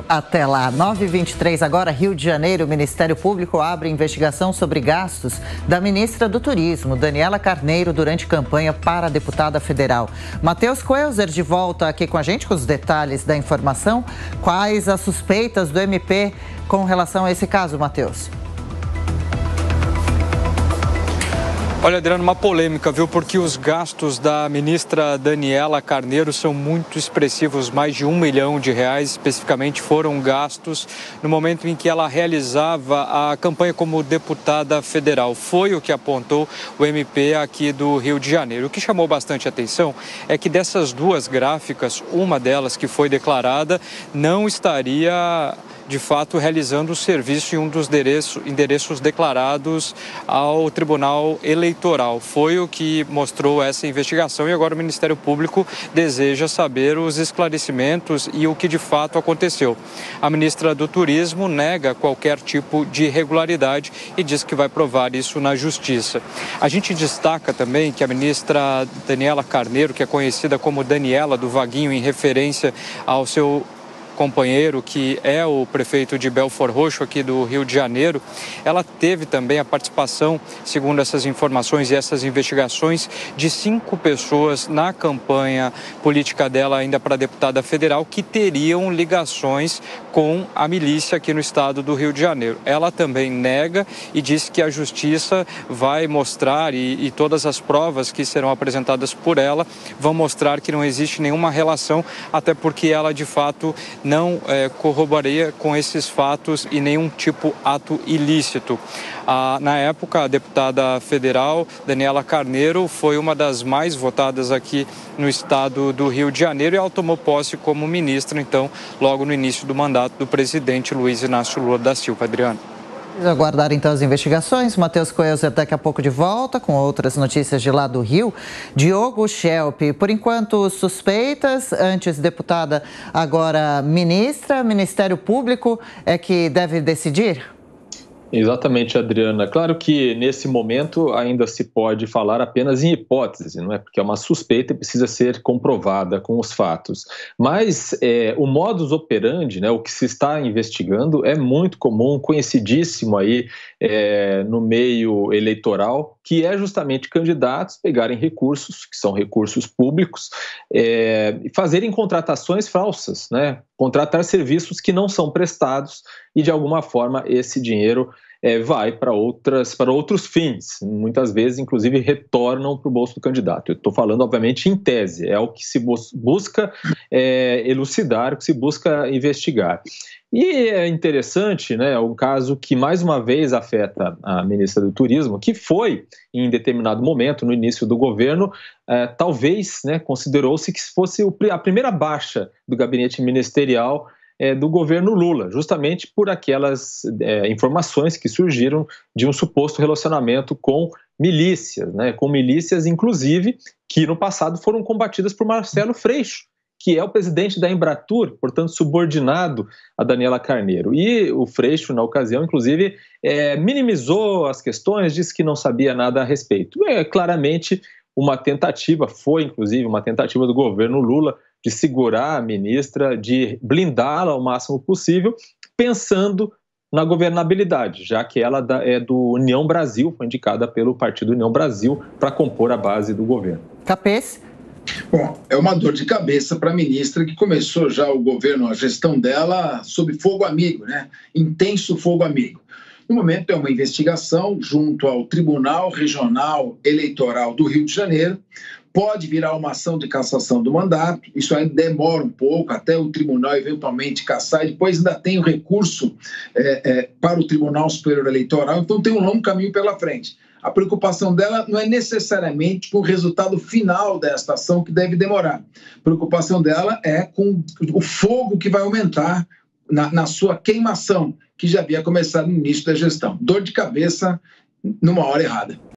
Até lá, 9h23 agora, Rio de Janeiro, o Ministério Público abre investigação sobre gastos da ministra do Turismo, Daniela Carneiro, durante campanha para a deputada federal. Matheus Coelzer de volta aqui com a gente com os detalhes da informação. Quais as suspeitas do MP com relação a esse caso, Matheus? Olha, Adriano, uma polêmica, viu? Porque os gastos da ministra Daniela Carneiro são muito expressivos, mais de R$1 milhão, especificamente foram gastos no momento em que ela realizava a campanha como deputada federal. Foi o que apontou o MP aqui do Rio de Janeiro. O que chamou bastante atenção é que dessas duas gráficas, uma delas que foi declarada não estaria de fato realizando o serviço em um dos endereços declarados ao Tribunal Eleitoral. Foi o que mostrou essa investigação e agora o Ministério Público deseja saber os esclarecimentos e o que de fato aconteceu. A ministra do Turismo nega qualquer tipo de irregularidade e diz que vai provar isso na Justiça. A gente destaca também que a ministra Daniela Carneiro, que é conhecida como Daniela do Vaguinho, em referência ao seu companheiro, que é o prefeito de Belford Roxo, aqui do Rio de Janeiro, ela teve também a participação, segundo essas informações e essas investigações, de 5 pessoas na campanha política dela ainda para deputada federal que teriam ligações com a milícia aqui no estado do Rio de Janeiro. Ela também nega e diz que a Justiça vai mostrar e todas as provas que serão apresentadas por ela vão mostrar que não existe nenhuma relação, até porque ela de fato não corroboraria com esses fatos e nenhum tipo ato ilícito. Na época, a deputada federal Daniela Carneiro foi uma das mais votadas aqui no estado do Rio de Janeiro e ela tomou posse como ministra, então, logo no início do mandato do presidente Luiz Inácio Lula da Silva. Adriano. Aguardar então as investigações. Matheus Coelzer daqui a pouco de volta com outras notícias de lá do Rio. Diogo Schelp, por enquanto suspeitas, antes deputada, agora ministra. Ministério Público é que deve decidir? Exatamente, Adriana. Claro que nesse momento ainda se pode falar apenas em hipótese, não é? Porque é uma suspeita e precisa ser comprovada com os fatos. Mas o modus operandi, né, o que se está investigando, é muito comum, conhecidíssimo aí no meio eleitoral, que é justamente candidatos pegarem recursos, que são recursos públicos, e fazerem contratações falsas, né? Contratar serviços que não são prestados e, de alguma forma, esse dinheiro vai para outros fins. Muitas vezes, inclusive, retornam para o bolso do candidato. Eu estou falando, obviamente, em tese. É o que se busca elucidar, o que se busca investigar. E é interessante, né, um caso que mais uma vez afeta a ministra do Turismo, que foi, em determinado momento, no início do governo, talvez, né, considerou-se que fosse a primeira baixa do gabinete ministerial do governo Lula, justamente por aquelas informações que surgiram de um suposto relacionamento com milícias, né, com milícias, inclusive, que no passado foram combatidas por Marcelo Freixo, que é o presidente da Embratur, portanto subordinado a Daniela Carneiro. E o Freixo, na ocasião, inclusive, minimizou as questões, disse que não sabia nada a respeito. Claramente uma tentativa, foi inclusive uma tentativa do governo Lula de segurar a ministra, de blindá-la ao máximo possível, pensando na governabilidade, já que ela é do União Brasil, foi indicada pelo Partido União Brasil para compor a base do governo. Capês? Bom, é uma dor de cabeça para a ministra que começou já o governo, a gestão dela, sob fogo amigo, né? Intenso fogo amigo. No momento é uma investigação junto ao Tribunal Regional Eleitoral do Rio de Janeiro. Pode virar uma ação de cassação do mandato, isso ainda demora um pouco, até o tribunal eventualmente cassar, e depois ainda tem o recurso para o Tribunal Superior Eleitoral, então tem um longo caminho pela frente. A preocupação dela não é necessariamente com o resultado final desta ação, que deve demorar. A preocupação dela é com o fogo que vai aumentar na sua queimação, que já havia começado no início da gestão. Dor de cabeça numa hora errada.